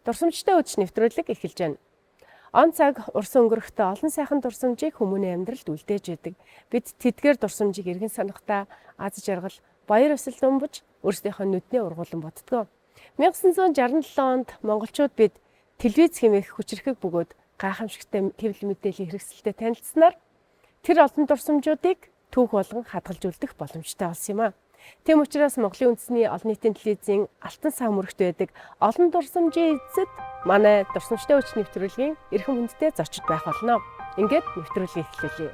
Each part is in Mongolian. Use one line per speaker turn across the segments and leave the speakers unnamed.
дурсамжтай үдшийн нэвтрүүлэг эхэлж байна. Он цаг урсан өнгөрөхдөө олон сайхан дурсамжийг хүмүүний амьдралд үлдээж байдаг. Бид тэдгээр дурсамжийг эргэн санахтаа аз жаргал, баяр ёслол өмбөж өөрсдийнхөө нүднээ ургуулan боддгоо. 1967 онд монголчууд бид телевиз хэмээх хүчирхэг бөгөөд гайхамшигтай хэвлэл мэдээллийн хэрэгсэлтэй танилцсанаар тэр олон дурсамжуудыг түүх болгон хадгалж үлдэх боломжтой болсон юм а. Тэм учраас Монголын үндэсний олон нийтийн телевизийн алтан сав мөрөгт байдаг олон дурсамжийн эзэд манай дурсамжтай үдшийн нэвтрүүлгийн эрхэм хүндтэй зочид байх болно. Ингээд нэвтрүүлгийг эхлүүлье.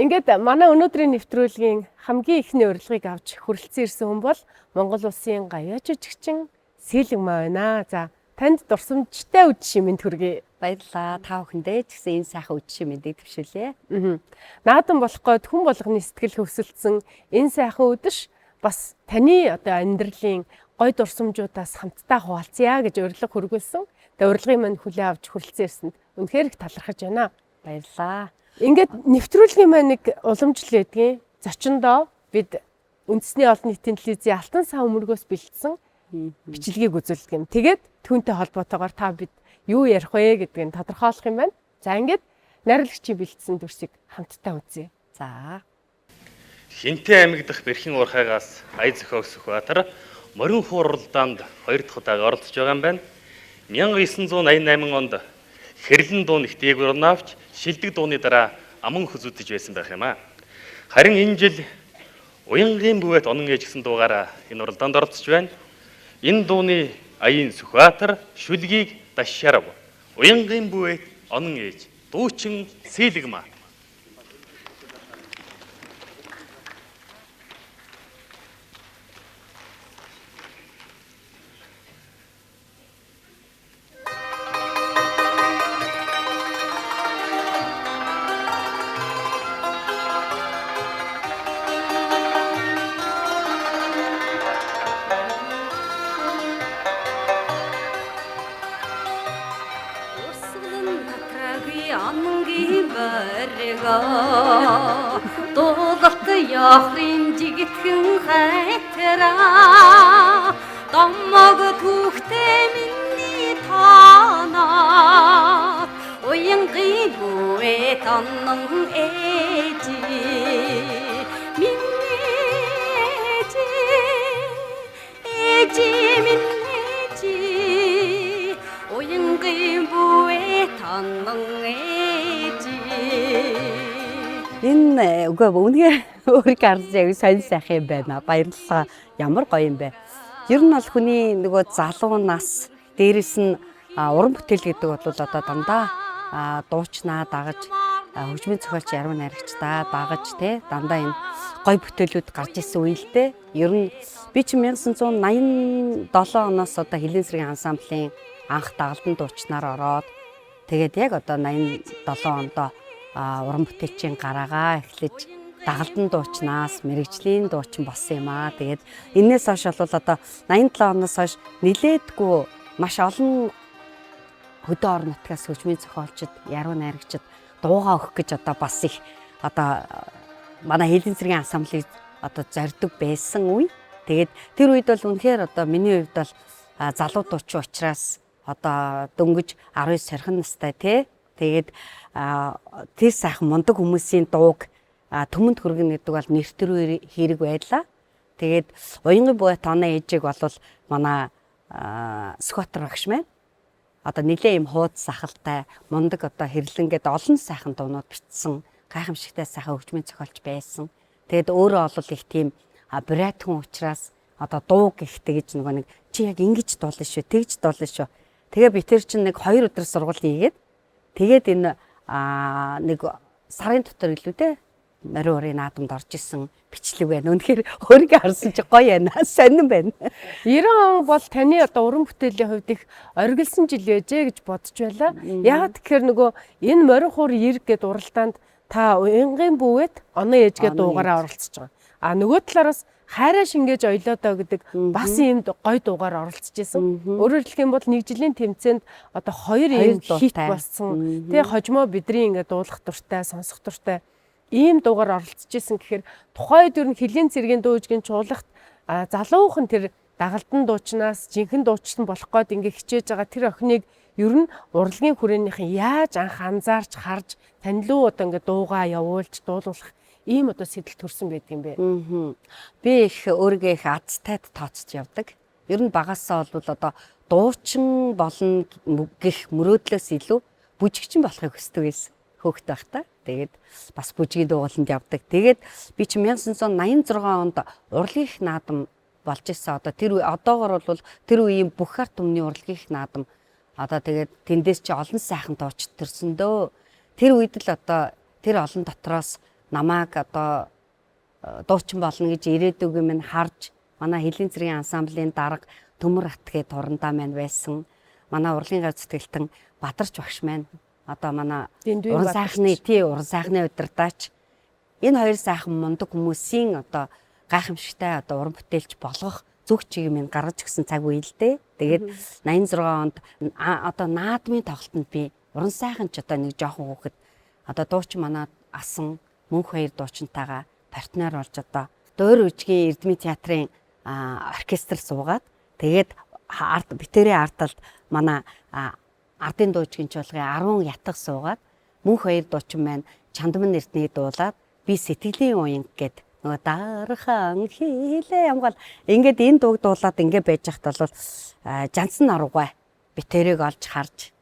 Ингээд манай өнөөдрийн нэвтрүүлгийн хамгийн ихний урилгыг авч хүрэлцэн ирсэн хүн бол Монгол улсын гавьяа жижигчин Сэлэгмаа байна. За танд дурсамжтай үдшийн мэнд хүргэе.
Баярлалаа. Та бүхэндээ ч гэсэн энэ сайхан үдшийн мэндийг төвшүүлье.
Наадан болох гээд хүн болгоны сэтгэл хөвсөлдсөн энэ сайхан үдэш бас таны одоо амьдралын гой дурсамжуудаас хамтдаа хуваалцъя гэж урилга хүргүүлсэн. Тэгээ урилгын маань хүлээн авч хүрэлцэн ирсэнд үнэхээр их талархаж байна.
Баярлалаа.
Ингээд нэвтрүүлгийн маань нэг уламжлал байдгийн. Зочиндоо бид үндэсний олон нийтийн телевизийн Алтан сан өмөргөөс бэлдсэн бичлэгийг үзүүлдэг юм. Тэгээд түүнтэй холбоотойгоор та бид юу ярих вэ гэдгийг тодорхойлох юм байна. За ингээд найруулагчийн бэлдсэн дүрсийг хамтдаа үзье.
За.
Хинтээ аймаг дахь Бэрхэн урхайгаас ая зохиог Сүхбаатар морин хууралдаанд 2 дахь удаа оролцож байгаа юм байна. 1988 онд хэрлэн дуу нэгтийг урнаавч шилдэг дууны дараа аман хөзүүдэж байсан байх юм аа. Харин энэ жил Уянгийн бүвэт онон ээж гэсэн дуугаараа энэ уралдаанд оролцож байна. Энэ дууны аяын Сүхбаатар шүлгийг дашшарав. Уянгийн бүвэт онон ээж дуучин сэлгмаа.
Дуулалт яахын жигтгэн хайтраа домог түүхтэй миний танаа уянгийн бүвэт онон ээжи миний ээжи миний ээжи уянгийн бүвэт онон
Энэ үгүй үнэхээр өөрийг харж яг сонь сайхан юм байна. Баярлалаа. Ямар гоё юм бэ. Ер нь бол хүний нөгөө залуу нас дээрэс нь уран бүтээл гэдэг бол одоо дандаа дуучнаа дагаж хөгжмийн зохиолч яруу найрагчдаа дагаж те дандаа энэ гоё бүтээлүүд гарч ирсэн үе л дээ. Ер нь би чи 1987 оноос одоо Хэлэн цэргийн ансамблын анх дагалдан дуучнаар ороод тэгээд яг одоо 87 онд уран бүтээлчийн гараагаа эхлэж дагалдан дуучнаас мэрэгжлийн дуучин болсон юм аа. Тэгээд энээс хойш бол одоо 87 оноос хойш нилээдгүй маш олон хөдөө орон нутгаас хөгжмийн зохиолчид, яруу найрагчид дуугаа өгөх гэж одоо бас их одоо манай Хэлэн цэргийн ансамблыг одоо зорддог байсан үе. Тэгээд тэр үед бол үнэхээр одоо миний хувьд бол залуу дуучин учраас одоо дөнгөж 19 сархан настай тий. Тэгээд тэр сайхан мундаг хүмүүсийн дууг төмөнд хүргэнэ гэдэг бол нэртэр хэрэг байлаа. Тэгээд Уянгийн бүвэт оноо ээжийг бол манай Сүхбаатар багш маань одоо нэлээ юм хууд сахалтай мундаг одоо хэрлэнгээд олон сайхан дуунууд бичсэн гайхамшигтай сайхан хөгжмийн зохиолч байсан. Тэгээд өөрөө бол их тийм брат хүн учраас одоо дуу гэхтэй гэж нөгөө нэг чи яг ингэж дуулна шүү, тэгж дуулна шүү. Тэгээ би тэр чинь нэг 2 өдөр сургалт хийгээд тэгээд энэ нэг сарын дотор илүү дээ морин урын наадамд орж исэн бичлэг байна. Үнэхээр өөрийгөө харсан чи гоё байна. Сонирн байна.
90 он бол таны одоо уран бүтээлийн хувьд их оргилсон жил байжээ гэж бодож байлаа. Яг тэгэхээр нөгөө энэ морин хур эрг гэд уралдаанд та Уянгийн бүвэт оноо ээжгээ дуугаараа оролцож байгаа. Нөгөө талаараас хайраа шингээж ойлоодоо гэдэг бас ийм гоё дуугаар оролцож исэн. Өөрөөр хэлэх юм бол нэг жилийн тэмцээнд одоо 2 ийм хит болсон. Тэгээ хожимо бидний ингээд дуулах дуртай, сонсох дуртай ийм дуугаар оролцож исэн гэхээр тухайд ер нь Хэлэн цэргийн дуужгийн чуулгат залуухан тэр дагалдан дуучнаас жинхэнэ дуучин болох гээд ингээ хичээж байгаа тэр охиныг ер нь урлагийн хүрээнийхэн яаж анх анзаарч харж танилуу одоо ингээ дуугаа явуулж дуулуулах ийм одоо сэтэл төрсэн байдаг юм бэ.
Би их өөрийгөө их азтайд тооцож явдаг. Ер нь багасаа бол одоо дуучин болно гэх мөрөөдлөөс илүү бүжигчин болохыг хүсдэг байсан хөөхт байхдаа. Тэгээд бас бүжгийн дууланд явдаг. Тэгээд би чи 1986 онд урлагийн наадам болж ирсэн. Одоо тэр одоогор бол тэр үеийн бүх ард түмний урлагийн наадам одоо тэгээд тэндээс чи олон сайхан дууч төрсөн дөө. Тэр үед л одоо тэр олон дотроос намааг одоо дуучин болно гэж ирээдүг минь харж манай Хэлэн цэргийн ансамблийн дарга Төмөр Атгээд турандаа маань байсан. Манай урлагийн гав зэтгэлтэн Бадарч багш маань одоо манай уран сайхны удирдаач энэ хоёр сайхан мундаг хүмүүсийн одоо гайхамшигтай одоо уран бүтээлч болгох зүг чиг минь гаргаж өгсөн цаг үе л дээ. Тэгээд 86 онд одоо наадмын тоглолтод би уран сайхан ч одоо нэг жоохон хүүхэд одоо дуучин манай асан мөнх хоёр дуучинтайгаа партнер болж одоо Дойр үжгийн Эрдмийн театрын оркестр суугаад тэгээд битэрийн ардалд манай ардын дуужгийн чуулгын 10 ятга суугаад мөнх хоёр дуучин маань Чандман эрдний дуулаад би сэтгэлийн уян гэд нөгөө дархан хийлээ ямгаал ингээд энэ дууг дуулаад ингээд байж хат бол жансан аруугай битэрийг олж харж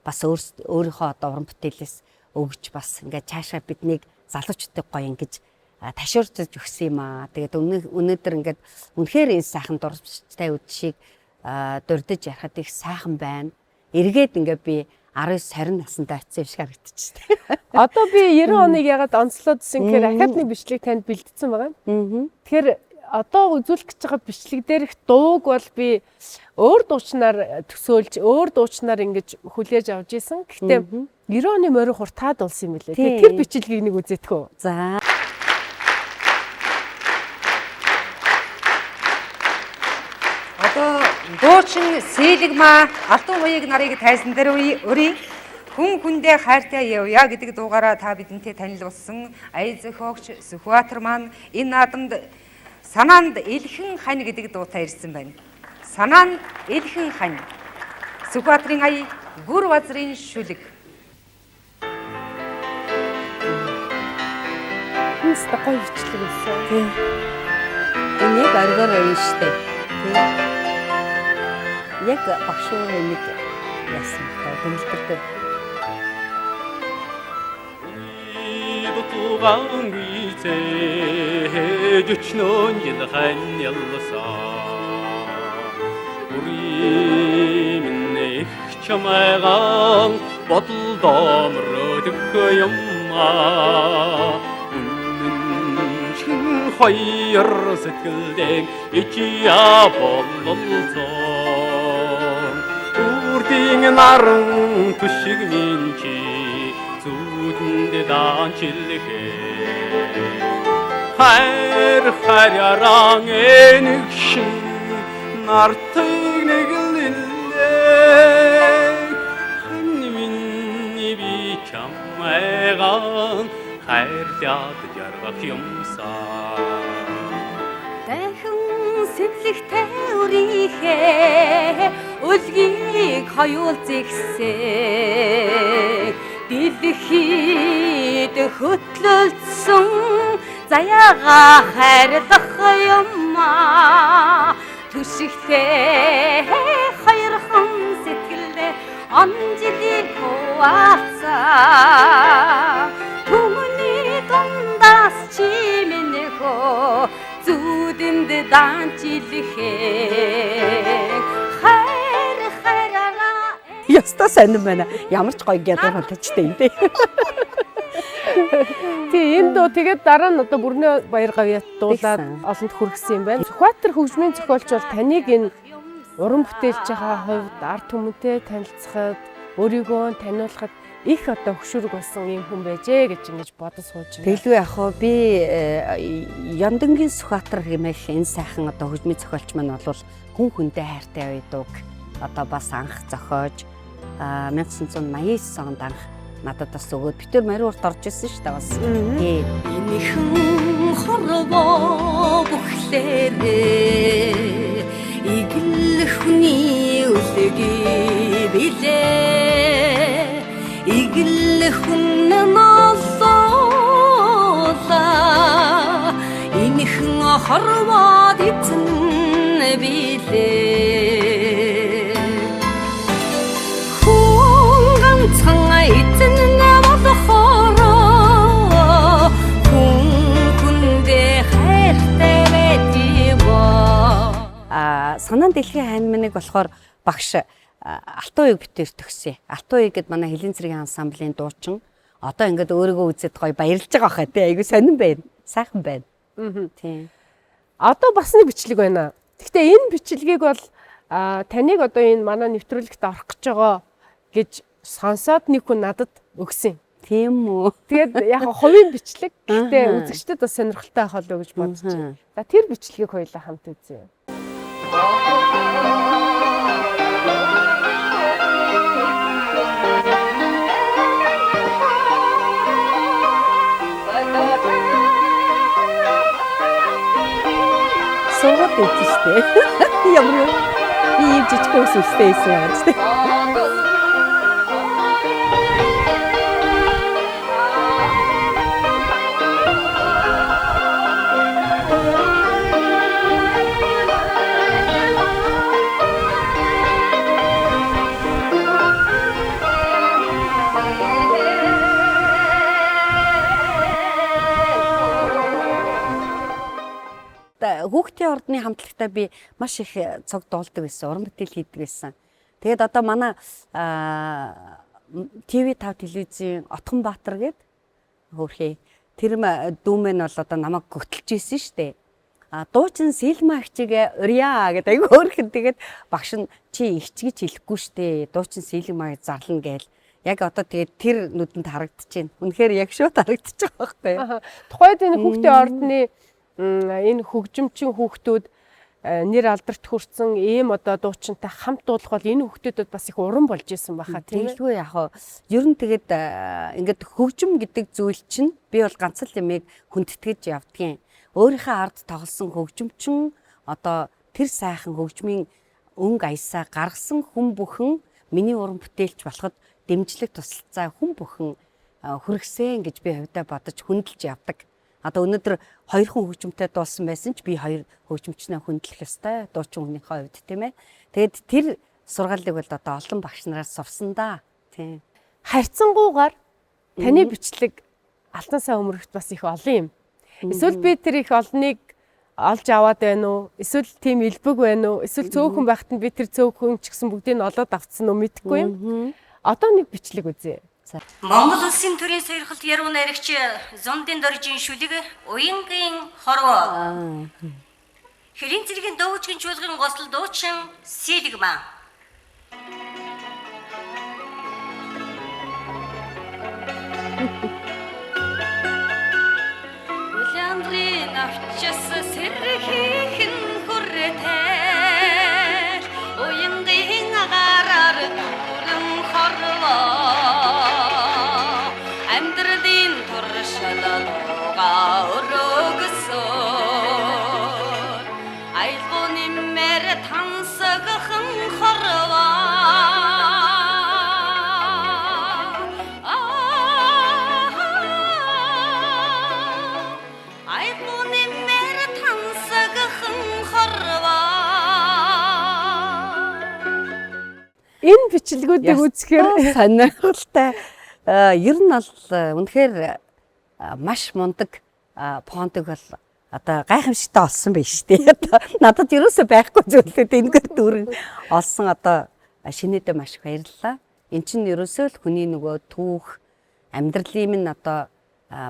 бас өөрийнхөө одоо уран бүтээлээс өгж бас ингээд цаашаа биднийг залуучуудыг гоё ингэж ташуурчж өгсөн юм аа. Тэгээд өнөөдөр ингээд үнэхээр энэ сайхан дурсамжтай үдшийг дурдж ярахад их сайхан байна. Эргээд ингээд би 19-20 настай очсон юм шиг харагдчихжээ.
Одоо би 90 оныг ягаад онцлоодсэн гэхээр академик бичлэг танд бэлдсэн байгаа. Тэгэхээр одоо үзүүлэх гэж байгаа бичлэг дээрх дууг бол би өөр дуучнаар төсөөлж, өөр дуучнаар ингэж хүлээж авч исэн. Гэхдээ 90 оны морин хуртаад болсон юм билээ. Тэгэхээр тэр бичлэгийг нэг үзээтгэв.
За.
Одоо дуучин Сэлэгма Алтан хуйг нарыг тайсан дээр өрий хүн хүндээ хайртай явъя гэдэг дуугаараа та бидэнтэй танилцуулсан ая зохиогч Сүхбаатар маань энэ наадамд санаанд элхэн хань гэдэг дуутай ирсэн байна. Санаанд элхэн хань. Сүхбаатарын ая гүр базрын шүлэг.
Хинс гоё бичлэг байсан.
Тийм. Энэ яг аргаар байна шүү дээ. Тийм. Яг багшуу нэг яасан та тэмэлтэртэй.
Тугаан гизээ жүчнөн янхан ялласаа Ури минь чамайгаан бодол домродох юмаа чин хоёр сэтгэлдээ ичия бололцоо үрдийн наран түшиг минь чи зүудэнд даанчилгээ хайр харяран энэгшин нартыг нэглэлээ хань минь би чамайгаан хайрлаад яргах юмсаа
Дахин сэтгэлтэй өрийнхээ өлгийг хоёул зэгсээ дэлхийд хөтлөлдсөн заяага хайрлах юмаа түшигтэй хоёрхан сэтгэлдээ онжилийг хуваалцаа түмний дундаас чимэнэхөө зүудэнд даанчилэхээ хайр хайраараа
Яста сонирн байна. Ямар ч гоё гядар хатчтай юм бэ.
Тийм энэ дуу тэгээд дараа нь одоо Бүрний баяр гавьяат дуулаад олонд хүргэсэн юм байна. Сүхбаатар хөгжмийн зохиолч бол таныг энэ уран бүтээлч байгаа хувьд ард түмэнтэй танилцахад, өөрийгөө таниулахад их одоо хөшүүрэг болсон юм хүн байжээ гэж ингэж бодож сууж байна.
Тэглгүй яг хоо би Яндынгийн Сүхбаатар хэмээх энэ сайхан одоо хөгжмийн зохиолч маань бол хүн хүндээ хайртай уйдууг одоо бас анх зохиож 1989 онд анх надад бас өгөөд бид төр мариу урт орж ирсэн шүү дээ бас. Тийм.
Энэхэн хорвоо бүхлээрээ игэл хүний үлэгээ билээ игэл хүн нооллоо энэхэн хорвоо эзэн билээ хүн ганцхан эзэн болохоороо хүн хүндээ хайртай байдгаа
Санаан дэлхийн хань минийг болохоор багш Алтан уяг битээр төгсөө. Алтан уяг гэд манай Хэлэн цэргийн ансамблийн дуучин. Одоо ингээд өөрийгөө үзээд гоё баярлж байгаа хаа тий. Айгу сонирн байна. Сайхан байна. Тийм.
Одоо бас нэг бичлэг байна. Гэхдээ энэ бичлэгийг бол таныг одоо энэ манай нэвтрүүлэгт орох гэж байгаа гэж сонсоод нэг хүн надад өгсөн.
Тийм үү.
Тэгээд яг хувийн бичлэг. Гэхдээ үзэгчдэд бас сонирхолтой байх болов уу гэж бодож байна. За тэр бичлэгийг хоёулаа хамт үзье. суугаад байсан шүү дээ. Ямар би ийм жижиг ус үстэй байсан юм шүү дээ.
Хүүхдийн ордны хамтлагтаа би маш их цог дуулдаг байсан, уран бүтээл хийдэг байсан. Тэгээд одоо манай ТV5 телевизийн Отхон Баатар гээд хөөрхий тэр дүүмэн бол одоо намайг гөтөлж ийсэн шүү дээ. Дуучин Сэлма хчигээ урья гэдэг айгүй хөөрхөн тэгээд багш нь чи ихч гэж хэлэхгүй шүү дээ. Дуучин Сэлмаг зарлана гээл. Яг одоо тэгээд тэр нүдэнд харагдчихээн. Үнэхээр яг шууд харагдчих байгаа байхгүй.
Тухайд энэ хүүхдийн ордны энэ хөгжимчин хүүхдүүд нэр алдарт хүрсэн ийм одоо дуучинтай хамт дуулах бол энэ хүүхдүүдэд бас их уран болж исэн баха тийм ээ.
Тэгэлгүй яг ер нь тэгээд ингээд хөгжим гэдэг зүйл чинь би бол ганц л юмыг хүндэтгэж явдгийн. Өөрийнхөө ард тоглосон хөгжимчин одоо тэр сайхан хөгжмийн өнгө аясаа гаргасан хүн бүхэн миний уран бүтээлч болоход дэмжлэг тусалцаа хүн бүхэн хүргэсэн гэж би хувьдаа бодож хүндэлж явдаг. Одоо өнөөдөр 2 хүн хөгжимтэй дуулсан байсан ч би 2 хөгжимчнээ хүндлэх ёстой дуучин хүнийхээ хувьд тийм ээ. Тэгээд тэр сургаалыг бол одоо олон багш нараас сурсан да. Тийм.
Харьцангуйгаар таны бичлэг алтан сая өмөрөгт бас их олон юм. Эсвэл би тэр их олныг олж аваад байна уу? Эсвэл тийм элбэг байна уу? Эсвэл цөөхөн байхад нь би тэр цөөхөн ч гэсэн бүгдийг нь олоод авцсан уу мэдэхгүй юм. Одоо нэг бичлэг үзье.
Монгол улсын төрийн сойрхолд яруу найрагч Зундын доржийн шүлэг уянгийн хорвоо. Хэрийн цэргийн дөвжгийн чуулгын госол дуучин Сэлма. Улаандрын авчас сэрхийхэн хүртэл уянгийн агараар дүрэн хорвоо. Амьдралын туршилт өрөөгсөөр айлгууны мэр тансагхан хорвоо. Айлгууны мэр тансагхан хорвоо.
Энэ бичлэгүүдийг үзэхээр
сонирхолтой. Ер нь бол үнэхээр маш мундаг фонтыг бол одоо гайхамшигтай олсон байж тээ. Надад ерөөсөө байхгүй зүйлүүд энэгээр дүүрэн олсон одоо шинэдэ маш их баярлалаа. Эн чинь ерөөсөө л хүний нөгөө түүх амьдралын минь одоо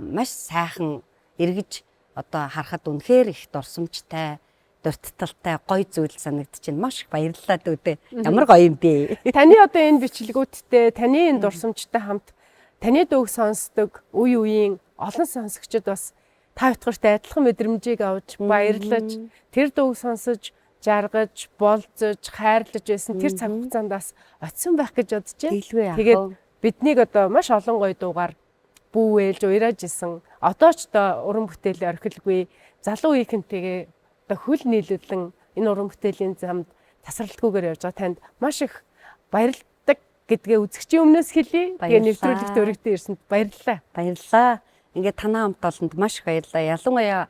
маш сайхан эргэж одоо харахад үнэхээр их дурсамжтай, дурдталтай гоё зүйл санагдаж байна. Маш их баярлалаа дүүдээ. Ямар гоё юм бэ?
Таны одоо энэ бичлэгүүдтэй таны энэ дурсамжтай хамт таны дууг сонсдог үе үеийн олон сонсогчид бас та битгээрт адилхан мэдрэмжийг авч баярлаж тэр дууг сонсож жаргаж болзож хайрлаж байсан тэр цаг хугацаанд бас очисон байх гэж бодож байна. Тэгээд биднийг одоо маш олон гоё дуугаар бүүвэлж уйрааж исэн. Одоо ч одоо уран бүтээлийн орхилгүй залуу үеийнхэнтэйгээ одоо хөл нийлүүлэн энэ уран бүтээлийн замд тасралтгүйгээр явж байгаа танд маш их баярлалаа гэдгээ үзэгчийн өмнөөс хэлье. Тэгээ нэвтрүүлэгт өргөдөө ирсэнд баярлалаа.
Баярлалаа. Ингээд танаа хамт олонд маш их баярлалаа. Ялангуяа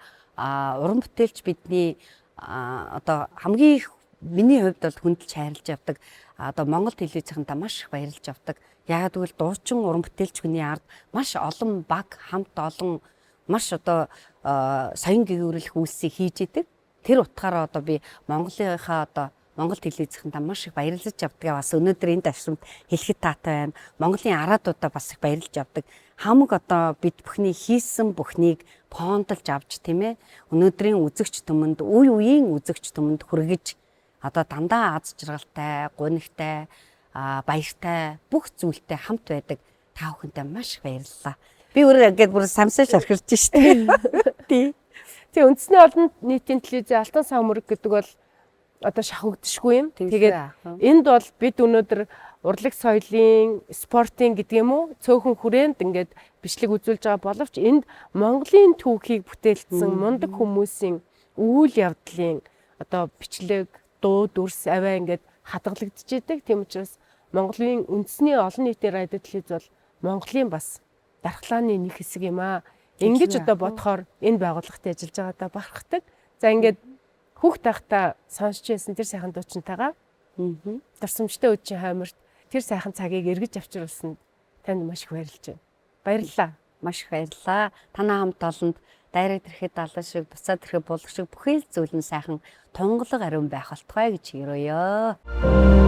уран бүтээлч бидний одоо хамгийн их миний хувьд бол хүндэлж хайрлаж явдаг. Одоо Монгол телевизийнхэнтэй маш их баярлж явдаг. Яагаад гэвэл дуучин уран бүтээлч хүний ард маш олон баг хамт олон маш одоо соён гэгүүрэлх үйлсийг хийж идэг. Тэр утгаараа одоо би Монголынхаа одоо Монгол телевизийнхэндээ маш их баярлаж явдаг. Бас өнөөдөр энэ ташрамд хэлэхэд таатай байна. Монголын араадуудаа бас их баярлаж явдаг. Хамаг одоо бид бүхний хийсэн бүхнийг фондолж авч тийм ээ. Өнөөдрийн үзэгч түмэнд үе үеийн үзэгч түмэнд хүргэж одоо дандаа аз жаргалтай, гунигтай, баяртай бүх зүйлтэй хамт байдаг та бүхэнтэй маш их баярлалаа. Би өөрөө ингээд бүр самсаж орхирч штеп. Тий.
Тэгээ үндэсний олон нийтийн телевизийн алтан сая өмөрөг гэдэг бол одоо шахагдшгүй юм. Тэгээд энд бол бид өнөөдөр урлаг соёлын, спортын гэдэг юм уу цөөхөн хүрээнд ингээд бичлэг үзүүлж байгаа боловч энд Монголын түүхийг бүтээлдсэн мундаг хүмүүсийн үйл явдлын одоо бичлэг, дуу, дүрс, аваа ингээд хадгалагдчихэдэг. Тийм учраас Монголын үндэсний олон нийтийн радио телевиз бол Монголын бас дархлааны нэг хэсэг юм аа. Ингэж одоо бодохоор энэ байгууллагатай ажиллаж байгаадаа бахархдаг. За ингээд хүүхд тахта сонсч байсан тэр сайхан дуучинтайгаа дурсамжтай үдшийн хаймарт тэр сайхан цагийг эргэж авчруулсанд танд маш их баярлж байна. Баярлалаа.
Маш их баярлалаа. Танай хамт олонд дайраг тэрхэд далан шиг, буцаад тэрхэд булах шиг бүхэл зүйл нь сайхан тунгалаг ариун байх болтугай гэж хөрөөё.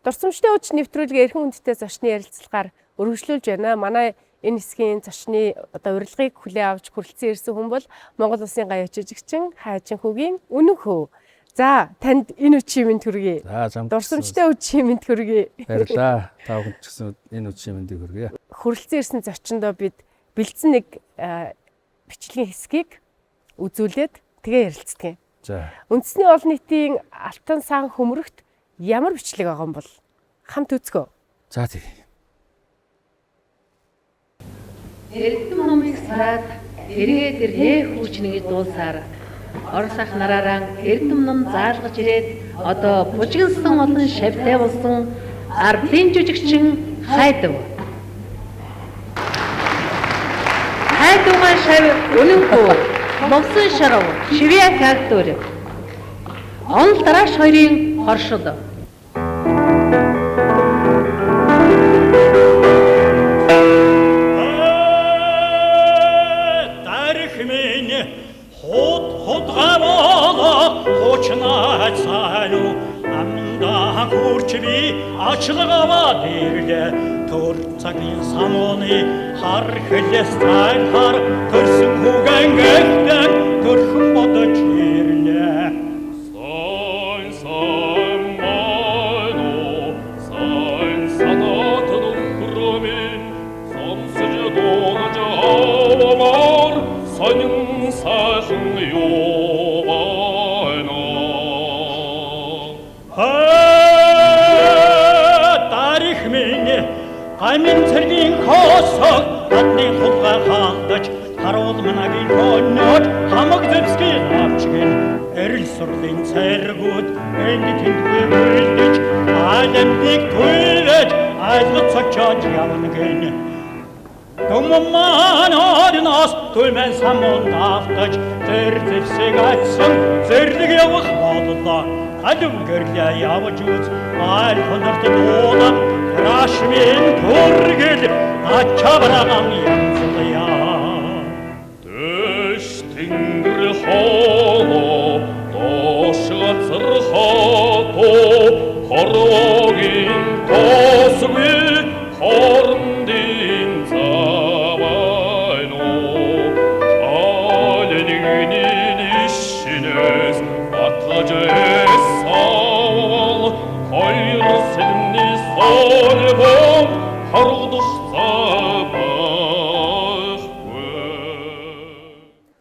Дурсамжтай үуч нэвтрүүлгээ эрхэм хүндтэй зочны ярилцлагаар өргөжлүүлж байна. Манай энэ хэсгийн зочны одоо урилгыг хүлээн авч хүрэлцэн ирсэн хүн бол Монгол Улсын гаяа жижигчин Хайчин хүүгийн үнэн хөө. За танд энэ үчийн мэнд хүргэе. Дурсамжтай үчийн мэнд хүргэе.
Баярлалаа. Та бүхэнд ч гэсэн энэ үчийн мэндийг хүргэе.
Хүрэлцэн ирсэн зочиндоо бид бэлдсэн нэг бичлэгийн хэсгийг үзүүлээд тэгээ ярилцдаг юм.
За.
Үндэсний олон нийтийн алтан сан хөмрөгт ямар бичлэг байгаа юм бол хамт үзгөө.
За тий.
Эрдэм номыг сараад эргээд ирээ хүүчнэ гэж дуулсаар Орос ах нараараа эрдэм ном заалгаж ирээд одоо бужигнсан олон шавьтай болсон ардын жүжигчин Хайдав. Хайдавын шав үнэн хөө Мовсон шарав шивяк актер. Он дарааш хоёрын хоршил.
Açlığa değirle Turcakın samoni har hülestan har Kırsın kugen gökten Kırkın bodu çirle Sen bana Sen sanatın kurumin Samsıcı doğucu havamar Senin sazın yoğana Амин цэргийн хосог гадны хулгай хаалдаж харуул манагийн хоноод хамаг зэвсгийн авчгэн эрэл сурлын цэргүүд энд тэндгүй үлдэж аалмыг түлэж айлгад цочоод явна гэн Томман орноос түлмэн самуун давтаж зэр зэвсэг атсан зэрлэг явах бодлоо халим гэрлээ явж үз аль хонорт дуулан рашмин төргөл ачабрагам янзлая дэш тэнгэр хоо дошгацрхоо хорвогийн тосгүй хорндын завайно алэнигнин ишинэс батлажэс савал хоёр сэлмний солбом харгдах завайхгүй.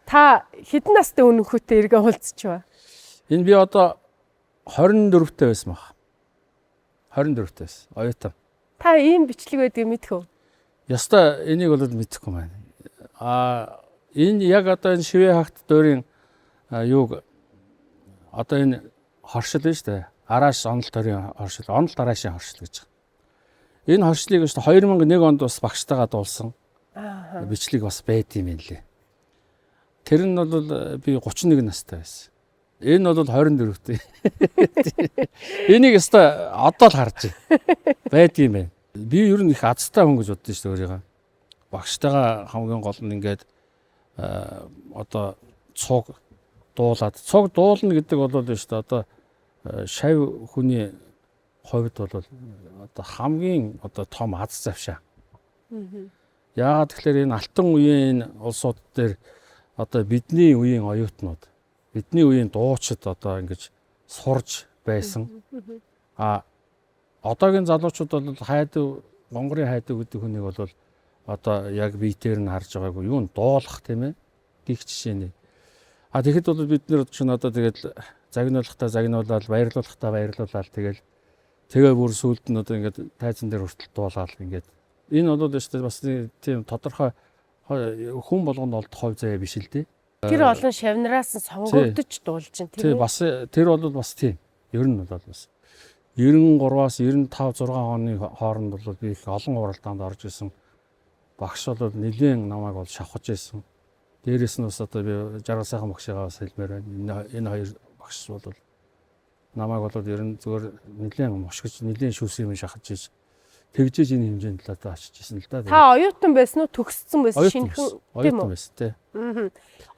Та хэдэн настай өнөхөтэй эргээ уулзчихва?
Энэ би одоо 24-тэй байсан баг. 24-тэй байсан. Оюутан.
Та ийм бичлэг байдгийг мэдэх үү?
Яста энийг бол мэдэхгүй байна. Энэ яг одоо энэ шивээ хагт дөрийн юуг одоо энэ хоршил байна шүү дээ. Арааш онол дөрийн хоршил, онол араашийн хоршил гэж. Энэ хоршлыг шүү дээ 2001 онд бас багштайгаа дуулсан. Бичлэг бас байд юм лээ. Тэр нь бол би 31 настай байсан. Энэ бол 24-тэй. Энийг өстой одоо л харж байд юм байна. Би ер нь их азтай хүн гэж боддоо шүү дээ өөрийгөө. Багштайгаа хамгийн гол нь ингээд одоо цуг дуулаад цуг дуулна гэдэг бол шүү дээ одоо шав хүний хувьд бол одоо хамгийн одоо том аз завшаа. Яагаад тэгэхээр энэ алтан үеийн улсууд дээр одоо бидний үеийн оюутнууд бидний үеийн дуучид одоо ингэж сурж байсан. Одоогийн залуучууд бол хайдуу Монгорын хайдуу гэдэг хүнийг бол одоо яг биетээр нь харж байгаагүй юу н дуулах тийм ээ гих жишээ нэ. Тэгэхэд бол бид нэр чинь одоо тэгэл загнуулахтаа загнуулаад баярлуулаад тэгээ бүр сүлд нь одоо ингээд тайзан дээр хүртэл дуулаад ингээд энэ бол өстой бас тийм тодорхой хүн болгонд олдох хувь заяа биш л дээ.
Тэр олон шавнараас сонгогдож дуулж чинь
тийм бас тэр бол бас тийм ер нь бол бас 93-аас 95 6 оны хооронд бол би их олон уралдаанд орж исэн. Багш бол нэлээд намайг бол шавхаж исэн. Дээрээс нь бас одоо би 60 сайхан багшигаа бас хэлмээр байна. Энэ хоёр багш бол намайг бол ер нь зүгээр нэлээд мушгиж нэлээд шүүс юм шахаж ийж тэгжээж энэ хэмжээнд л одоо очиж исэн л да.
Та оюутан байсан уу төгссөн байсан шинэхэн
оюутан байсан тий.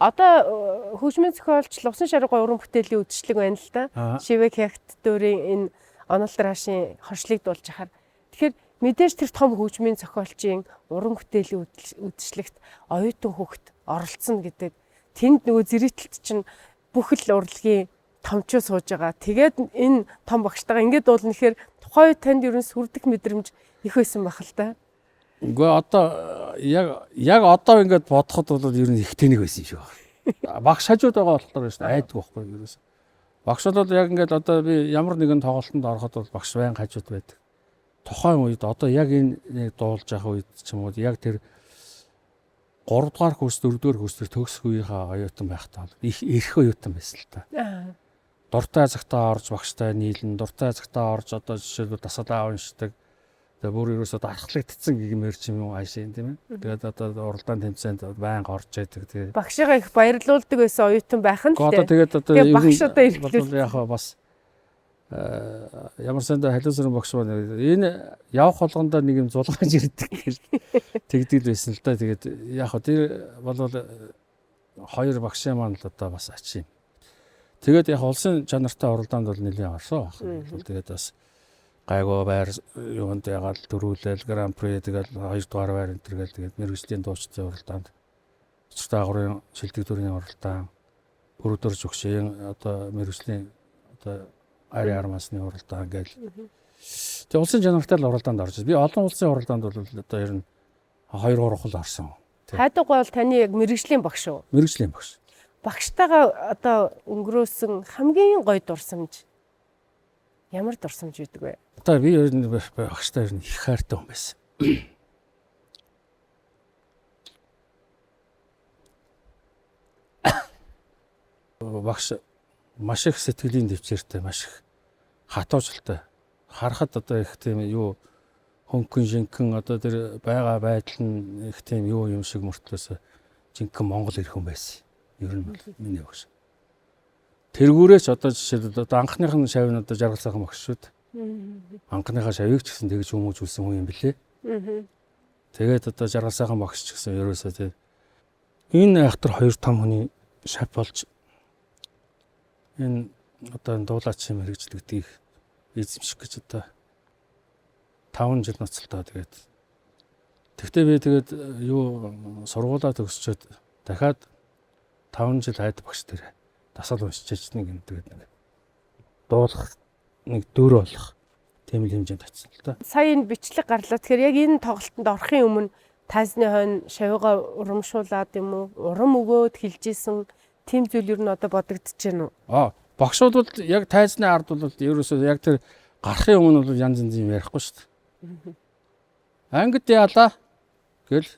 Одоо хөгжмийн зохиолч Лувсан Шаргой уран бүтээлийн үдшилэг байна л да. Шивэг хягт дөрийн энэ онол драшийн хоршлыг дуулж ахаар тэгэхээр мэдээж тэр том хөгжмийн зохиолчийн уран бүтээлийн үдшилэгт оюутан хүүхэд оролцсон гэдэг тэнд нөгөө зэрэгтэлт чинь бүх л урлагийн томчоо сууж байгаа. Тэгээд энэ том багштайгаа ингэж дуулна гэхээр тухайн үед танд ерөн сүрдэх мэдрэмж их байсан байх л да.
Үгүй одоо яг одоо ингэж бодоход бол ер нь их тэнэг байсан юм шиг байна. Багш хажууд байгаа болохоор шүү дээ айдгүй байхгүй ерөөс. Багш бол яг ингээд одоо би ямар нэгэн тоглолтод ороход бол багш байн хажууд байдаг. Тухайн үед одоо яг энэ нэг дуулж явах үед ч юм уу яг тэр 3 дугаар курс 4 дугаар курс төр төгсөх үеийнхээ оюутан байхдаа их эрх оюутан байсан л та. Дуртай цагтаа орж багштай нийлэн, дуртай цагтаа орж одоо жишээлбэл дасгалаа уншдаг. Тэгээ бүр ерөөсөө дархлагдсан гэмээр ч юм уу аашийн тийм ээ. Тэгээд одоо уралдаан тэмцээнд байнга орж яадаг. Тэгээ
багшигаа их баярлуулдаг байсан оюутан байх нь л
дээ. Тэгээд одоо
багш одоо ирэлтэл
яг бас ямар сандаа халуусрын багш байна. Энэ явах болгондоо нэг юм зулгааж ирдэг гэж тэгдэг байсан л да. Тэгээд яг тэр бол хоёр багшийн маань л одоо бас ачи. Тэгээд яг улсын чанартай уралдаанд бол нэлээд орсон байна. Тэгээд бас гайгүй байр юунд ягаад дөрүүлэл гран при тэгээд 2 дугаар байр энэ төргээл тэгээд мэргэжлийн дуучдын уралдаанд өчигдөр агрын шилдэг төрийн уралдаан өрөөдөр жүгшийн одоо мэргэжлийн одоо ари армасны уралдаан гээл тэгээд улсын чанартай л уралдаанд орж би олон улсын уралдаанд бол одоо ер нь 2 3 хол орсон.
Хайдаггүй бол таны яг мэргэжлийн багш уу?
Мэргэжлийн багш.
Багштайгаа одоо өнгөрөөсөн хамгийн гоё дурсамж ямар дурсамж үүдэг вэ?
Одоо би ер нь багштай ер нь их хайртай хүн байсан. Багш маш их сэтгэлийн дэвчээртэй, маш их хатуужлалтай. Харахад одоо их тийм юу хөнгөн шинхэн одоо тэр байгаа байдал нь их тийм юу юм шиг мөртлөөс жинхэнэ Монгол ирэх хүн байсан. Ер нь миний багш. тэргүүрээс одоо жишээлбэл одоо анхных нь шавь нь одоо жаргал сайхан багш шүү дээ. Анхныхаа шавийг ч гэсэн тэгж хүмүүжүүлсэн хүн юм билээ. Тэгээд одоо жаргал сайхан багш ч гэсэн ерөөсөө тийм энэ айхтар 2 том хүний шав болж энэ одоо дуулаач юм хэрэгжлэгдгийг эзэмших гэж одоо 5 жил ноцолтоо тэгээд тэгтээ би тэгээд юу сургуулаа төгсчөөд дахиад 5 жил хайд багш дээр дасгал уншиж нэг юм тэгээд нэг дуулах нэг дөр болох тийм л хэмжээнд очсон л да.
Сая энэ бичлэг гарлаа. Тэгэхээр яг энэ тоглолтод орохын өмнө тайзны хойно шавьгаа урамшуулад юм уу? Урам өгөөд хилжсэн тийм зүйл юу н одоо бодогдож байна уу?
Багшууд бол яг тайзны ард бол ерөөсөө яг тэр гарахын өмнө бол янз янз юм ярихгүй шүү дээ. Ангид яалаа гэл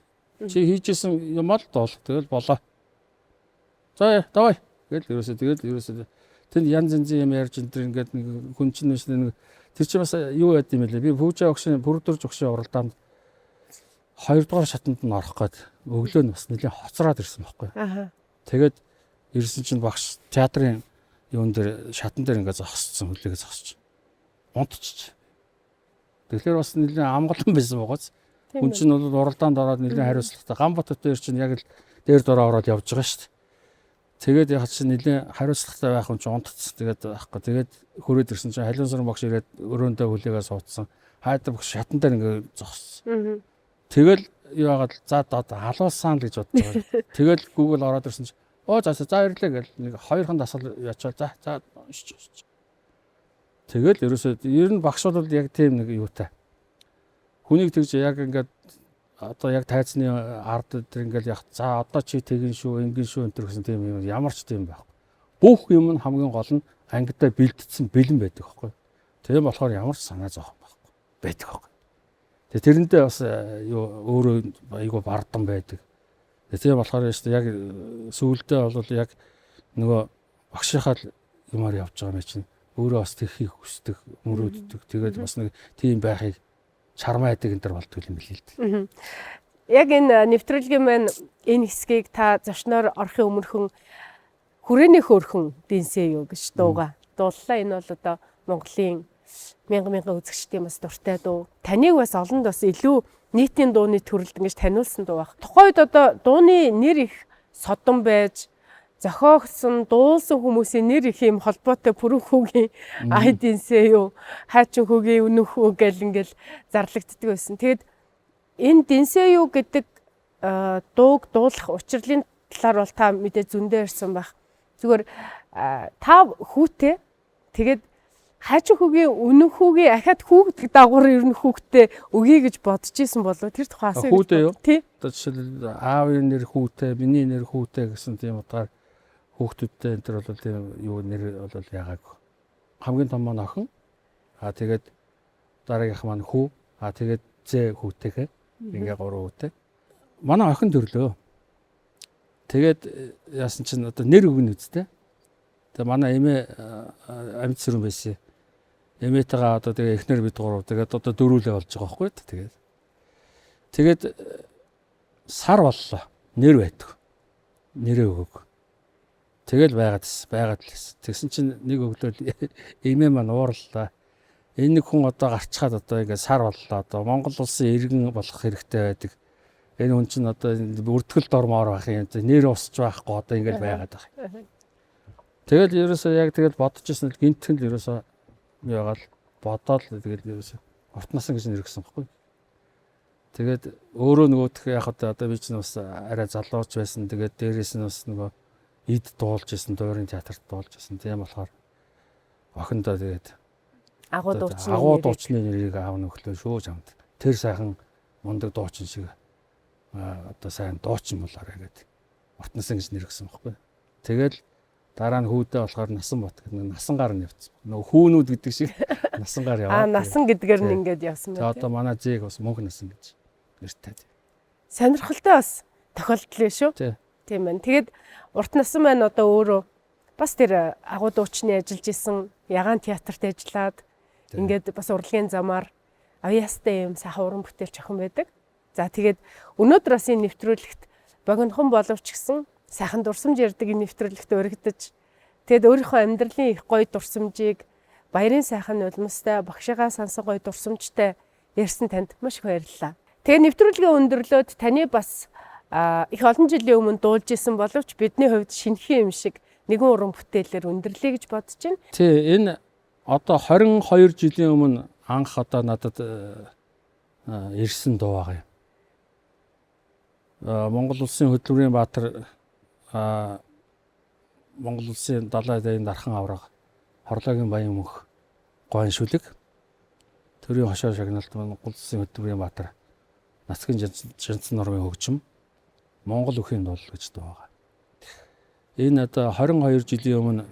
чи хийжсэн юм л доол тэгэл болоо. За давай гэл ерөөсөө тэнд янз янз юм ярьж энэ ингээд нэг хүн чинь нэг тэр чинь бас юу яд юм бэлээ. Би пүүжа огшин бүрдүрж огшин уралдаанд 2 дугаар шатанд нь орох гээд өглөө нь бас нэлийн хоцроод ирсэн байхгүй. Тэгээд ирсэн чинь багш театрын юун дээр шатан дээр ингээд зогссон хүлээгээ зогсож. Унтчих. Тэгэхээр бас нэлийн амгалан байсан байгааз. Хүн чинь бол уралдаанд ороод нэлийн хариуцлагатай. Ганбатт дээр чинь яг л дээр дороо ороод явж байгаа шүү дээ. Тэгээд яг чинь нэлийн хариуцлагатай байх юм чинь унтцсан. Тэгээд байхгүй. Тэгээд хөрөөд ирсэн чинь халиун саран багш ирээд өрөөндөө хүлээгээ суудсан. Хайдаг багш шатан дээр ингээд зогссон. Тэгэл юу яагаад за халуулсан л гэж бодож байгаа. Тэгэл Google ороод ирсэн чинь за ирлээ гэл нэг 2хан дасгал ячаа за уншиж. Тэгэл ерөөсөө ер нь багш бол яг тийм нэг юутай. Хүнийг тэгж яг ингээд одоо яг тайзны ард дээр ингээд яг за одоо чи тэгин шүү ингэн шүү энэ гэсэн тийм юм ямар ч тийм байхгүй. Бүх юм нь хамгийн гол нь ангидаа бэлдсэн бэлэн байдаг байхгүй. Тийм болохоор ямар ч санаа зовхон байхгүй. Байдаг байхгүй. Тэгээ тэрэндээ бас юу өөрөө айгу бардан байдаг. Тийм болохоор яг сүүлдээ бол яг нөгөө багшийнхаа юмар явж байгаа юм чинь өөрөө бас тэрхийг хүсдэг, мөрөөддөг. Тэгээд бас нэг тийм байхыг чармайдаг энэ төр болдгоо юм билээ л дээ.
Яг энэ нэвтрүүлгийн маань энэ хэсгийг та зочноор орохын өмнөхөн хүрээний хөөрхөн дэнсээ юу гэж дууга дууллаа. Энэ бол одоо Монголын мянган үзэгчдийн бас дуртай дуу. Таныг бас олонд бас илүү нийтийн дууны төрөлд ингэж таниулсан дуу баг. Тухайд одоо дууны нэр их содон байж зохиогдсон дуулсан хүмүүсийн нэр их юм холбоотой пүрэн хүүгийн айдинсээ юу хайчин хүүгийн өнөх хүү гэл ингээл зарлагддаг байсан. Тэгэд энэ дэнсээ юу гэдэг дууг дуулах учирлын талаар бол та мэдээ зөндөө ирсэн байх. Зүгээр та хүүтэй тэгээд хайчин хүүгийн өнөх хүүгийн ахад хүүгдэг дагуур ер нь хүүхдээ өгье гэж бодож исэн болов тэр тухай асуу.
Хүүтэй юу? Одоо жишээл аавын нэр хүүтэй, миний нэр хүүтэй гэсэн тийм утгаар хүүхдүүдтэй энэ төр бол тийм юу нэр бол яагаагүй. Хамгийн том маань охин. Тэгээд дараагийнх маань хүү. Тэгээд зээ хүүтэйгээ. Ингээ 3 хүүтэй. Манай охин төрлөө. Тэгээд яасан чинь одоо нэр өгнө үсттэй. Тэгээд манай эмээ амьд сүрэн байсан. Эмээтэйгээ одоо тэгээ эхнэр бид 3. Тэгээд одоо 4-лээ болж байгаа байхгүй. Тэгээд сар боллоо. Нэр байдаг. Нэрээ өгөөг. Тэгэл байгаад л. Тэгсэн чинь нэг өглөө эмээ маань уурлаа. Энэ нэг хүн одоо гарчхаад одоо ингээ сар боллоо. Одоо Монгол улсын иргэн болох хэрэгтэй байдаг. Энэ хүн чинь одоо үртгэл дормоор байх юм. Нэр усч байхгүй одоо ингээл байгаад байгаа. Тэгэл ерөөсөө яг тэгэл бодож ирсэн л гинтхэн л ерөөсөө яагаад бодоод л тэгэл ерөөсөө ортнасан гэж нэргсэн байхгүй. Тэгээд өөрөө нөгөөх яг одоо би чинь бас арай залууч байсан. Тэгээд дээрээс нь бас нөгөө эд дуулж исэн, дуурин театрт дуулж исэн. Тийм болохоор охиндоо тэгээд агуу дуучны нэрийг аавна өглөө шүү чамд. Тэр сайхан мундаг дуучин шиг одоо сайн дуучин болоорой гэдэг. Ортносон гэж нэргсэн байхгүй. Тэгэл дараа нь хүүдээ болохоор насан бот гэдэг насан гар нь явцсан. Нөгөө хүүнүүд гэдэг шиг насан гар яваа.
Насан гэдгээр нь ингээд явсан байна.
За одоо манай зээг бас мөнх насан гэж нэртэй.
Сонирхолтой бас тохиолдол шүү. Тийм байна. Тэгэд урт насан маань одоо өөрөө бас тэр агуу дуучны ажиллаж исэн ягаан театрт ажиллаад ингээд бас урлагийн замаар авьяастай юм сайхан уран бүтээлч охин байдаг. За тэгээд өнөөдөр бас энэ нэвтрүүлэгт богинохон боловч гэсэн сайхан дурсамж ярддаг энэ нэвтрүүлэгт өргөдөж Тэгэд өөрийнхөө амьдралын их гоё дурсамжийг баярын сайхан нулимстай багшигаа сансан гоё дурсамжтай ярьсан танд маш их баярлалаа. Тэгээ нэвтрүүлгээ өндөрлөөд таны бас их олон жилийн өмнө дуулж исэн боловч бидний хувьд шинэхэн юм шиг нэгэн уран бүтээлээр өндөрлөе гэж бодож байна.
Тий, энэ одоо 22 жилийн өмнө анх одоо надад ирсэн дуу байгаа юм. Монгол улсын хөдөлмөрийн баатар Монгол улсын далай даян дархан авраг Хорлоогийн баян мөнх гойн шүлэг төрийн хошоо шагналт Монгол улсын хөдөлмөрийн баатар Нацгийн Жанцсан нормын хөгжим Монгол үхийн дуу гэж дуу байгаа. Энэ одоо 22 жилийн өмнө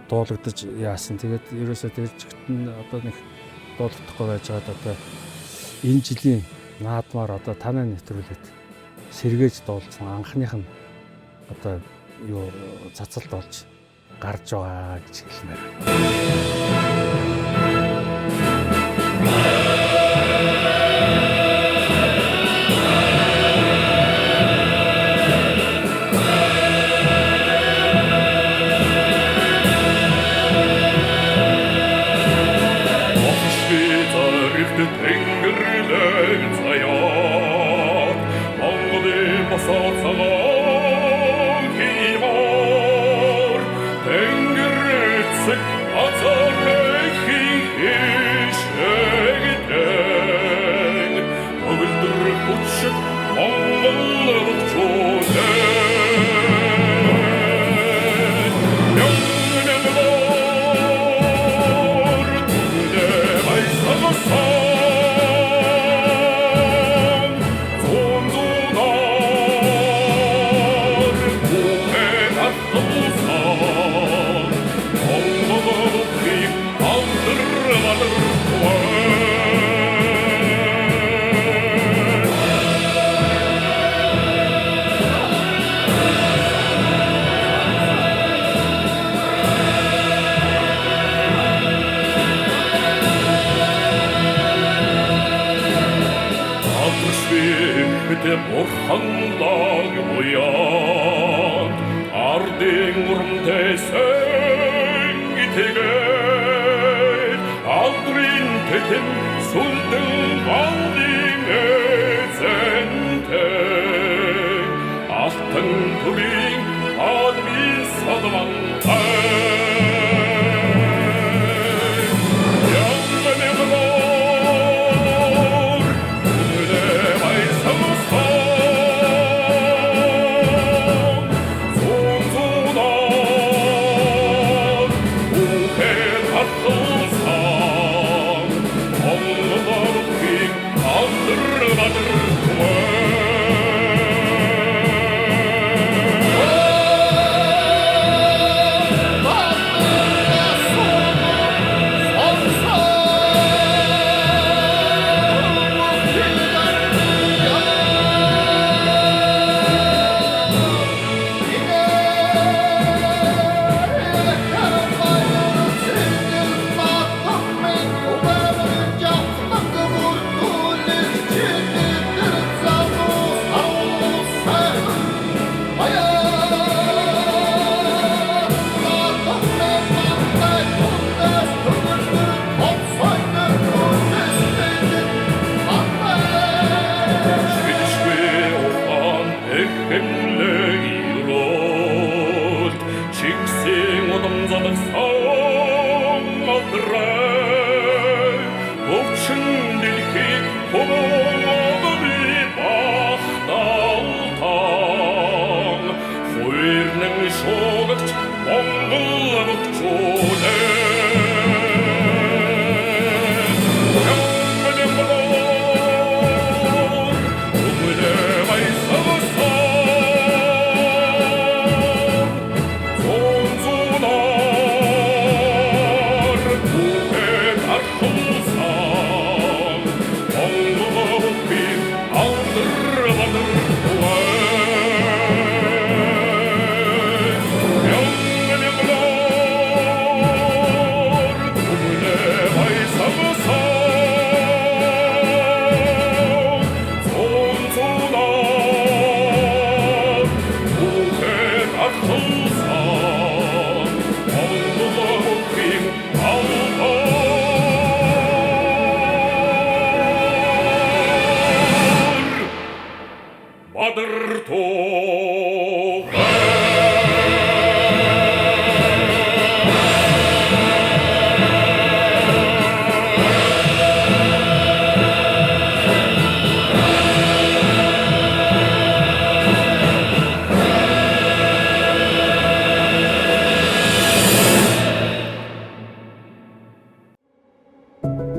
дуулагдаж яасан. Тэгээд ерөөсөө тэр чигтэн одоо нэг дуулагдахгүй байж байгаад одоо энэ жилийн наадмаар одоо танай нэвтрүүлээд сэргээж дуулсан анхных нь одоо юу цацалт болж гарч байгаа гэж хэлмээр.
байна.